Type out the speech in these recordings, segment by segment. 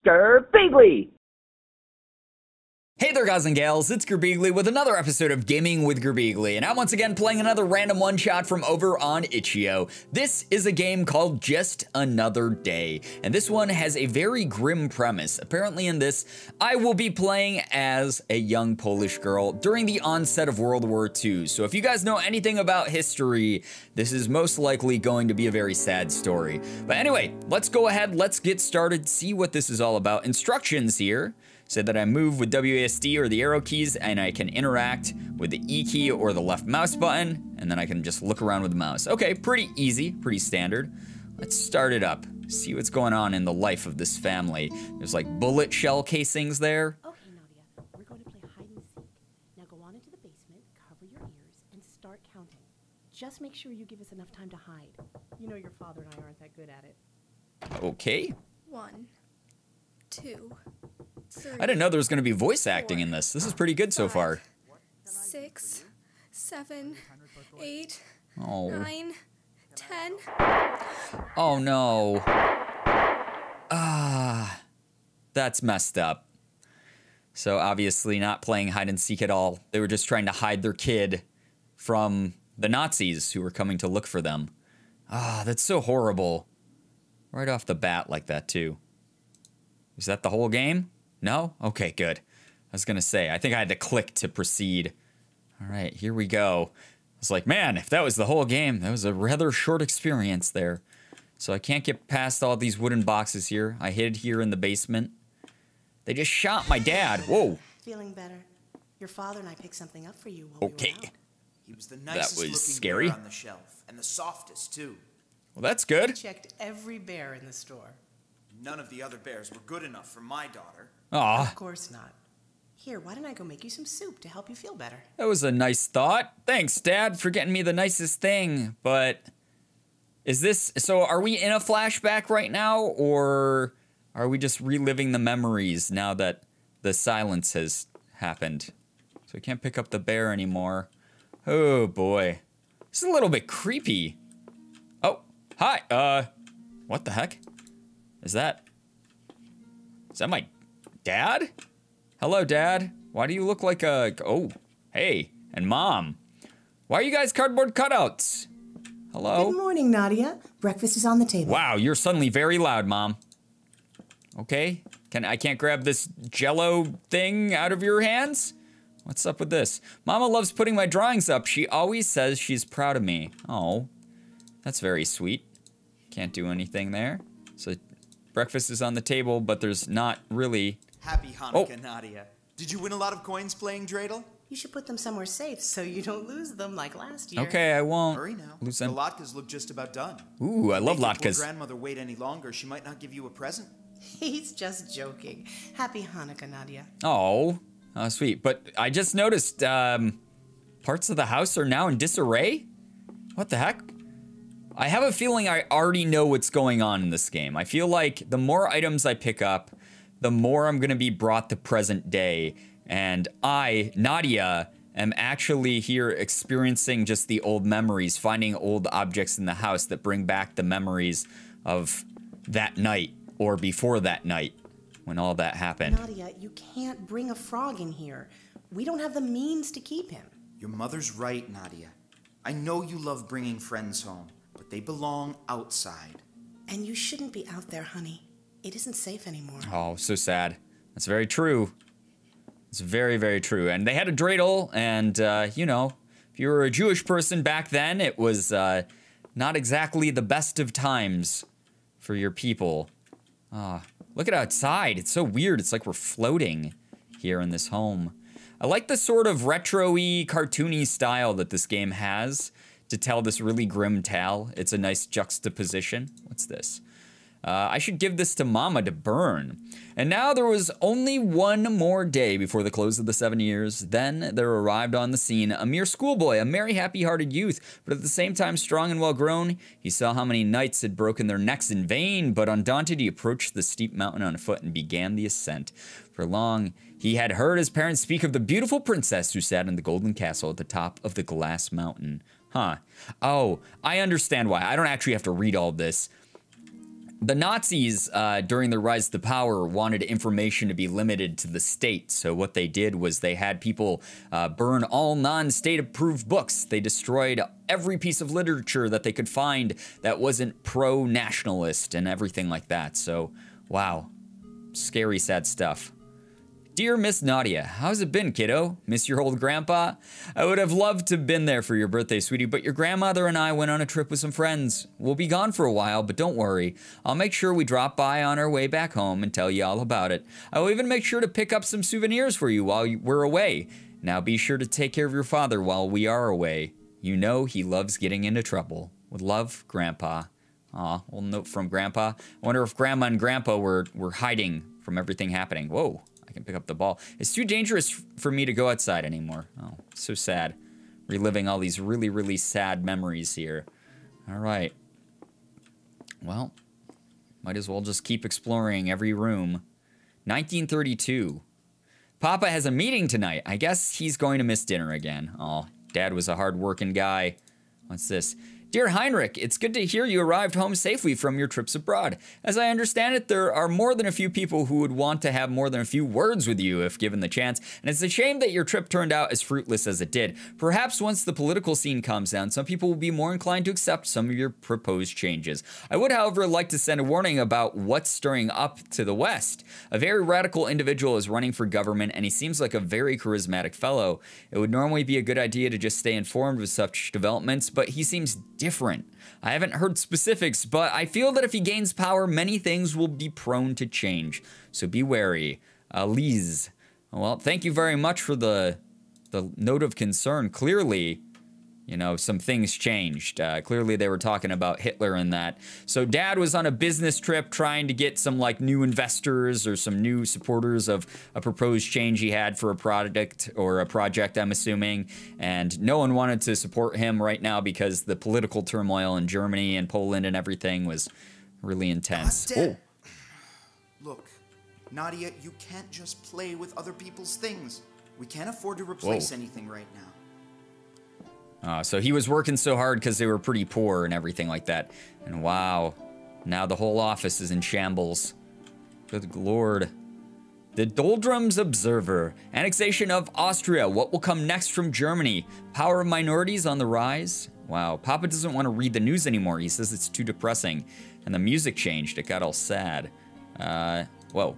Girbeagly! Hey there guys and gals, it's Girbeagly with another episode of Gaming with Girbeagly, and I'm once again playing another random one-shot from over on Itch.io. This is a game called Just Another Day, and this one has a very grim premise. Apparently in this, I will be playing as a young Polish girl during the onset of World War II. So if you guys know anything about history, this is most likely going to be a very sad story. But anyway, let's go ahead, let's get started, see what this is all about. Instructions here say that I move with WASD or the arrow keys, and I can interact with the E key or the left mouse button, and then I can just look around with the mouse. Okay, pretty easy, pretty standard. Let's start it up, see what's going on in the life of this family. There's like bullet shell casings there. Okay, Nadia, we're going to play hide and seek. Now go on into the basement, cover your ears, and start counting. Just make sure you give us enough time to hide. You know your father and I aren't that good at it. Okay. 1, 2, 3. I didn't know there was going to be voice acting in this. This is pretty good so far. 6, 7, 8, Oh. 9, 10. Oh no. That's messed up. So obviously not playing hide and seek at all. They were just trying to hide their kid from the Nazis who were coming to look for them. That's so horrible. Right off the bat like that too. Is that the whole game? No? Okay, good. I was gonna say, I think I had to click to proceed. All right, here we go. I was like, man, if that was the whole game, that was a rather short experience there. So I can't get past all these wooden boxes here. I hid here in the basement. They just shot my dad. Whoa. Feeling better? Your father and I picked something up for you while we were out. He was the nicest looking scary. bear on the shelf, and the softest too. Well, that's good. Checked every bear in the store. None of the other bears were good enough for my daughter. Aw, Of course not. Here, why don't I go make you some soup to help you feel better? that was a nice thought. Thanks, Dad, for getting me the nicest thing. But is this, so are we in a flashback right now, or are we just reliving the memories now that the silence has happened? So I can't pick up the bear anymore. Oh boy. This is a little bit creepy. Oh, hi, what the heck? Is that my dad? Hello, Dad. Why do you look like a... Oh, hey, and Mom. Why are you guys cardboard cutouts? Hello? Good morning, Nadia. Breakfast is on the table. Wow, you're suddenly very loud, Mom. Okay, I can't grab this Jello thing out of your hands? What's up with this? Mama loves putting my drawings up. She always says she's proud of me. Oh, that's very sweet. Can't do anything there. So breakfast is on the table, but there's not really... Happy Hanukkah, Nadia. Did you win a lot of coins playing dreidel? You should put them somewhere safe so you don't lose them like last year. Okay, I won't Hurry now. lose The them. latkes look just about done. Ooh, I love If your latkes. poor grandmother wait any longer, she might not give you a present. He's just joking. Happy Hanukkah, Nadia. Oh, sweet. But I just noticed parts of the house are now in disarray? What the heck? I have a feeling I already know what's going on in this game. I feel like the more items I pick up, the more I'm gonna be brought to present day. And I, Nadia, am actually here experiencing just the old memories, finding old objects in the house that bring back the memories of that night or before that night when all that happened. Nadia, you can't bring a frog in here. We don't have the means to keep him. Your mother's right, Nadia. I know you love bringing friends home, but they belong outside. And you shouldn't be out there, honey. It isn't safe anymore. Oh, so sad. That's very true. It's very, very true. And they had a dreidel, and, you know, if you were a Jewish person back then, it was not exactly the best of times for your people. Look at outside. It's so weird. It's like we're floating here in this home. I like the sort of retro-y, cartoony style that this game has to tell this really grim tale. It's a nice juxtaposition. What's this? I should give this to Mama to burn. And now there was only one more day before the close of the 7 years. Then there arrived on the scene a mere schoolboy, a merry, happy-hearted youth, but at the same time strong and well-grown. He saw how many knights had broken their necks in vain, but undaunted he approached the steep mountain on foot and began the ascent. For long, he had heard his parents speak of the beautiful princess who sat in the golden castle at the top of the glass mountain. Huh. Oh, I understand why. I don't actually have to read all this. The Nazis, during their rise to power, wanted information to be limited to the state. So what they did was they had people burn all non-state approved books. They destroyed every piece of literature that they could find that wasn't pro-nationalist and everything like that. So, wow. Scary, sad stuff. Dear Miss Nadia, how's it been, kiddo? Miss your old grandpa? I would have loved to have been there for your birthday, sweetie, but your grandmother and I went on a trip with some friends. We'll be gone for a while, but don't worry. I'll make sure we drop by on our way back home and tell you all about it. I will even make sure to pick up some souvenirs for you while we're away. Now be sure to take care of your father while we are away. You know he loves getting into trouble. With love, Grandpa. Aw, little note from Grandpa. I wonder if Grandma and Grandpa were hiding from everything happening. Whoa. Can pick up the ball. It's too dangerous for me to go outside anymore. Oh, so sad. Reliving all these really, really sad memories here. All right. Well, might as well just keep exploring every room. 1932. Papa has a meeting tonight. I guess he's going to miss dinner again. Oh, Dad was a hard-working guy. What's this? Dear Heinrich, it's good to hear you arrived home safely from your trips abroad. As I understand it, there are more than a few people who would want to have more than a few words with you if given the chance, and it's a shame that your trip turned out as fruitless as it did. Perhaps once the political scene calms down, some people will be more inclined to accept some of your proposed changes. I would, however, like to send a warning about what's stirring up to the West. A very radical individual is running for government, and he seems like a very charismatic fellow. It would normally be a good idea to just stay informed with such developments, but he seems different. I haven't heard specifics, but I feel that if he gains power, many things will be prone to change. So be wary. Liz. Well, thank you very much for the note of concern. Clearly, you know, some things changed. Clearly, they were talking about Hitler and that. So Dad was on a business trip trying to get some, like, new investors or some new supporters of a proposed change he had for a product or a project, I'm assuming. And no one wanted to support him right now because the political turmoil in Germany and Poland and everything was really intense. Oh. Look, Nadia, you can't just play with other people's things. We can't afford to replace anything right now. So he was working so hard because they were pretty poor and everything like that. And wow, now the whole office is in shambles. Good lord. The Doldrums Observer. Annexation of Austria. What will come next from Germany? Power of minorities on the rise? Wow, Papa doesn't want to read the news anymore. He says it's too depressing. And the music changed. It got all sad. Whoa.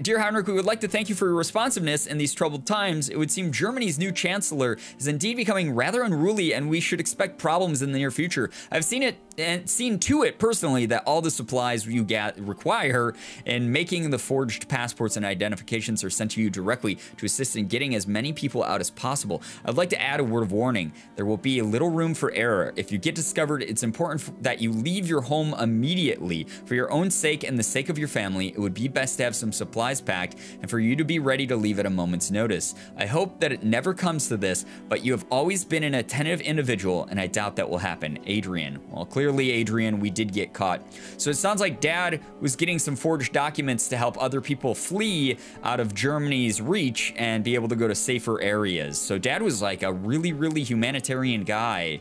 Dear Heinrich, we would like to thank you for your responsiveness in these troubled times. It would seem Germany's new chancellor is indeed becoming rather unruly, and we should expect problems in the near future. I've seen it and seen to it personally that all the supplies you require in making the forged passports and identifications are sent to you directly to assist in getting as many people out as possible. I'd like to add a word of warning. There will be little room for error. If you get discovered, it's important that you leave your home immediately. For your own sake and the sake of your family, it would be best to have some supplies packed and for you to be ready to leave at a moment's notice. I hope that it never comes to this, but you have always been an attentive individual, and I doubt that will happen. Adrian. Well, clearly, Adrian, we did get caught. So it sounds like Dad was getting some forged documents to help other people flee out of Germany's reach and be able to go to safer areas. So Dad was like a really, really humanitarian guy,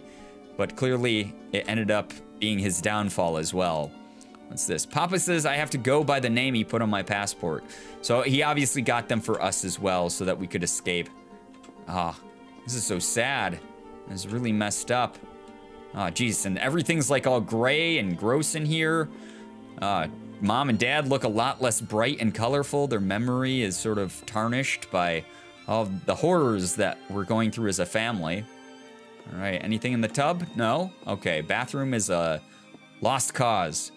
but clearly it ended up being his downfall as well. What's this? Papa says I have to go by the name he put on my passport. So he obviously got them for us as well so that we could escape. Ah, this is so sad. It's really messed up. Ah, geez, and everything's like all gray and gross in here. Mom and Dad look a lot less bright and colorful. Their memory is sort of tarnished by all the horrors that we're going through as a family. All right, anything in the tub? No? Okay, bathroom is a lost cause.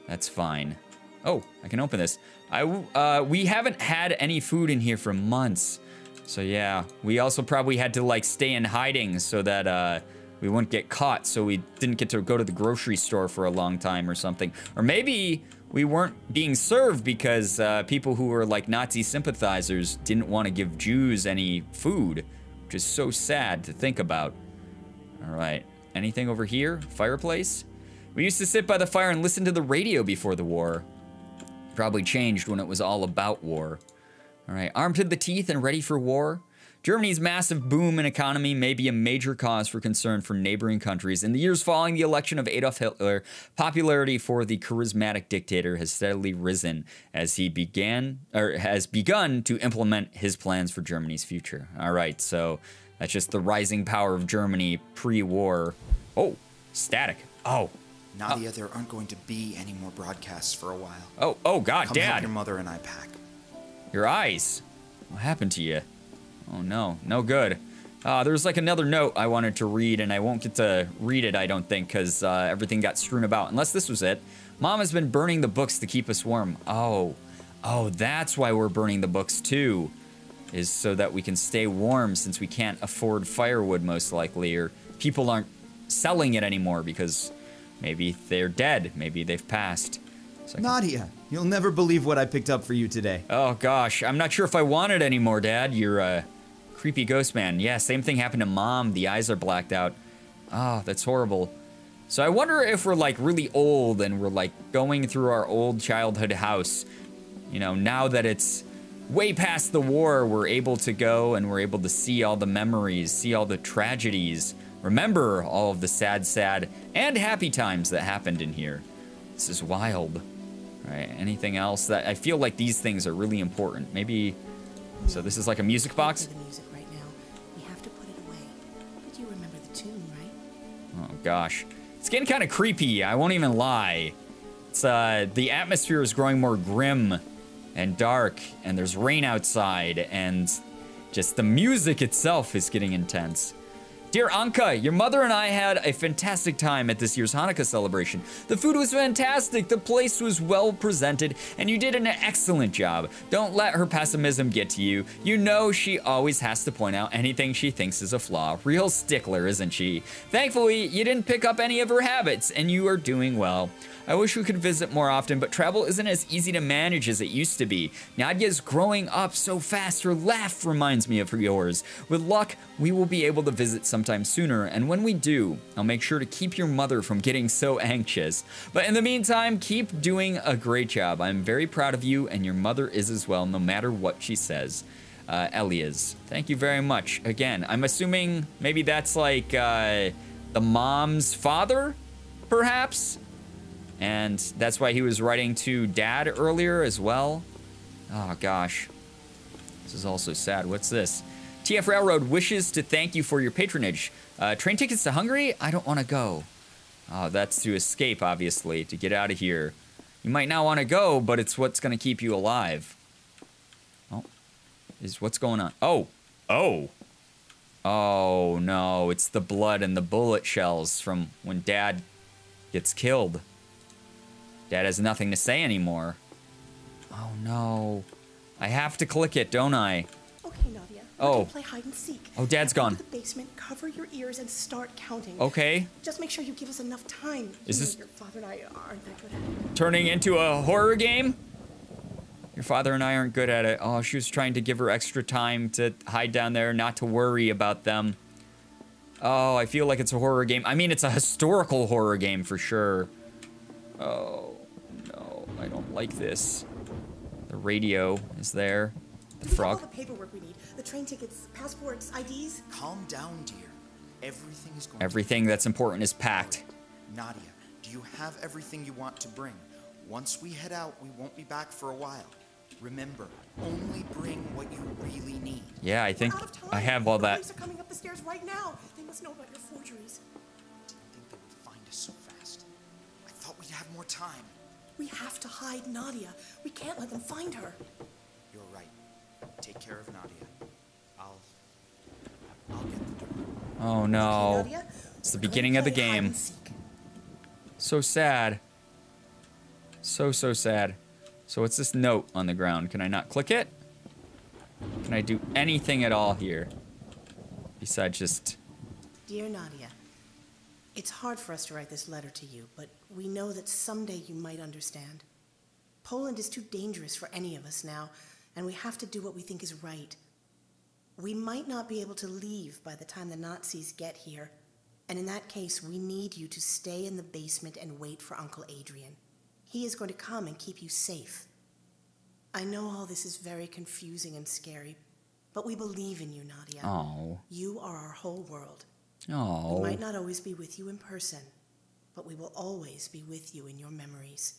That's fine. Oh, I can open this. We haven't had any food in here for months. So yeah, we also probably had to like stay in hiding so that we wouldn't get caught. So we didn't get to go to the grocery store for a long time or something. Or maybe we weren't being served because people who were like Nazi sympathizers didn't want to give Jews any food, which is so sad to think about. All right, anything over here? Fireplace? We used to sit by the fire and listen to the radio before the war. Probably changed when it was all about war. All right, armed to the teeth and ready for war. Germany's massive boom in economy may be a major cause for concern for neighboring countries. In the years following the election of Adolf Hitler, popularity for the charismatic dictator has steadily risen as he has begun to implement his plans for Germany's future. All right, so that's just the rising power of Germany pre-war. Oh, static. Oh. Nadia, there aren't going to be any more broadcasts for a while. Oh God, Come Dad. help your mother and I pack. Your eyes. What happened to you? Oh no, no good. There's like another note I wanted to read, and I won't get to read it, I don't think, because everything got strewn about. Unless this was it. Mom has been burning the books to keep us warm. Oh, that's why we're burning the books too. Is so that we can stay warm, since we can't afford firewood most likely, or people aren't selling it anymore because maybe they're dead, maybe they've passed. So Nadia, you'll never believe what I picked up for you today. Oh gosh, I'm not sure if I want it anymore, Dad. You're a creepy ghost man. Yeah, same thing happened to Mom. The eyes are blacked out. Oh, that's horrible. So I wonder if we're like really old and we're like going through our old childhood house. You know, now that it's way past the war, we're able to go and we're able to see all the memories, see all the tragedies, remember all of the sad and happy times that happened in here. This is wild. Right, anything else that I feel like these things are really important. Maybe, so this is like a music box? The music right now. We have to put it away. But you remember the tune, right? Oh gosh. It's getting kind of creepy, I won't even lie. It's the atmosphere is growing more grim and dark, and there's rain outside, and just the music itself is getting intense. Dear Anka, your mother and I had a fantastic time at this year's Hanukkah celebration. The food was fantastic, the place was well presented, and you did an excellent job. Don't let her pessimism get to you. You know she always has to point out anything she thinks is a flaw. Real stickler, isn't she? Thankfully, you didn't pick up any of her habits, and you are doing well. I wish we could visit more often, but travel isn't as easy to manage as it used to be. Nadia's growing up so fast, her laugh reminds me of yours. With luck, we will be able to visit sometime sooner, and when we do, I'll make sure to keep your mother from getting so anxious. But in the meantime, keep doing a great job. I'm very proud of you, and your mother is as well, no matter what she says. Elias, thank you very much. Again, I'm assuming maybe that's like the mom's father, perhaps? And that's why he was writing to Dad earlier as well. Oh gosh, this is also sad. What's this? TF Railroad wishes to thank you for your patronage. Train tickets to Hungary? I don't want to go. Oh, that's to escape, obviously, to get out of here. You might not want to go, but it's what's going to keep you alive. Oh, what's going on? Oh no, it's the blood and the bullet shells from when Dad gets killed. Dad has nothing to say anymore. Oh no. I have to click it, don't I? Okay, Nadia. We're gonna play hide and seek. Oh, Dad's Now gone. go to the basement, cover your ears, and start counting. Okay. Just make sure you give us enough time. Is You know this your father and I aren't that good at it. turning into a horror game? Your father and I aren't good at it. Oh, she was trying to give her extra time to hide down there, not to worry about them. Oh, I feel like it's a horror game. I mean, it's a historical horror game for sure. Oh. I don't like this. The radio is there. The frog. All the paperwork we need. The train tickets, passports, IDs. Calm down, dear. Everything is going Everything that's important is packed. Nadia, do you have everything you want to bring? Once we head out, we won't be back for a while. Remember, only bring what you really need. Yeah, I think We're out of time. I have all The that. police are coming up the stairs right now. They must know about your forgeries. Didn't think they would find us so fast. I thought we'd have more time. We have to hide Nadia. We can't let them find her. You're right. Take care of Nadia. I'll get the door. Oh no. Okay, Nadia, It's the we're gonna beginning of the play hide game. and seek. So sad. So sad. So what's this note on the ground? Can I not click it? Can I do anything at all here? Besides just... Dear Nadia, it's hard for us to write this letter to you, but we know that someday you might understand. Poland is too dangerous for any of us now, and we have to do what we think is right. We might not be able to leave by the time the Nazis get here, and in that case, we need you to stay in the basement and wait for Uncle Adrian. He is going to come and keep you safe. I know all this is very confusing and scary, But we believe in you, Nadia. Oh. You are our whole world. Oh. We might not always be with you in person, but we will always be with you in your memories.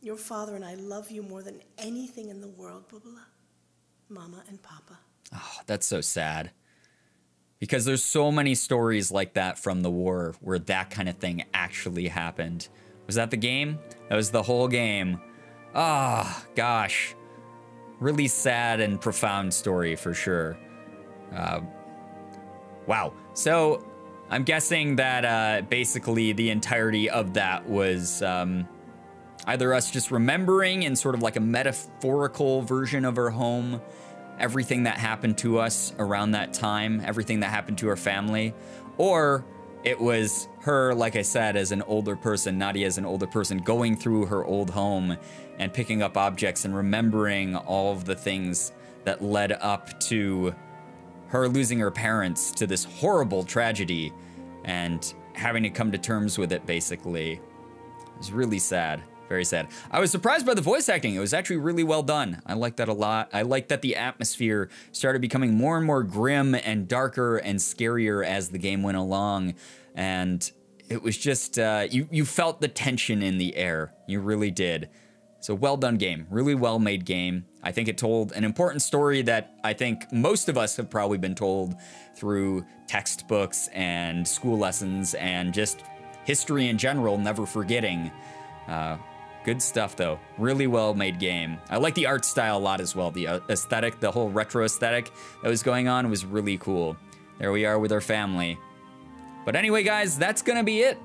Your father and I love you more than anything in the world, Bubala. Mama and Papa. Oh, that's so sad. Because there's so many stories like that from the war where that kind of thing actually happened. Was that the game? That was the whole game. Ah, gosh. Really sad and profound story for sure. Wow. So I'm guessing that basically the entirety of that was either us just remembering in sort of like a metaphorical version of our home, everything that happened to us around that time, everything that happened to our family, or it was her, like I said, as an older person, Nadia as an older person, going through her old home and picking up objects and remembering all of the things that led up to her losing her parents to this horrible tragedy and having to come to terms with it, basically. It was really sad. Very sad. I was surprised by the voice acting. It was actually really well done. I liked that a lot. I liked that the atmosphere started becoming more and more grim and darker and scarier as the game went along. And it was just, you felt the tension in the air. You really did. So well done game. Really well made game. I think it told an important story that I think most of us have probably been told through textbooks and school lessons and just history in general, never forgetting. Good stuff, though. Really well-made game. I like the art style a lot as well. The aesthetic, the whole retro aesthetic that was going on was really cool. There we are with our family. But anyway, guys, that's gonna be it.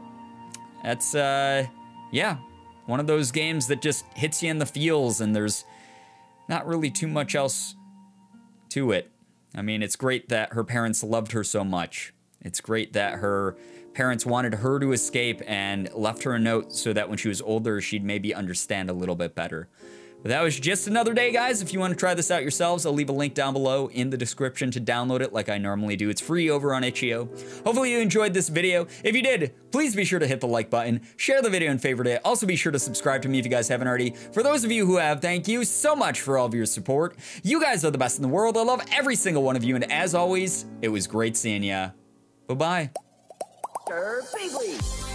That's, yeah, one of those games that just hits you in the feels, and there's not really too much else to it. I mean, it's great that her parents loved her so much. It's great that her parents wanted her to escape and left her a note so that when she was older, she'd maybe understand a little bit better. But that was just another day, guys. If you want to try this out yourselves, I'll leave a link down below in the description to download it like I normally do. It's free over on itch.io. Hopefully you enjoyed this video. If you did, please be sure to hit the like button, share the video and favorite it. Also be sure to subscribe to me if you guys haven't already. For those of you who have, thank you so much for all of your support. You guys are the best in the world. I love every single one of you. And as always, it was great seeing ya. Bye-bye. Girbeagly.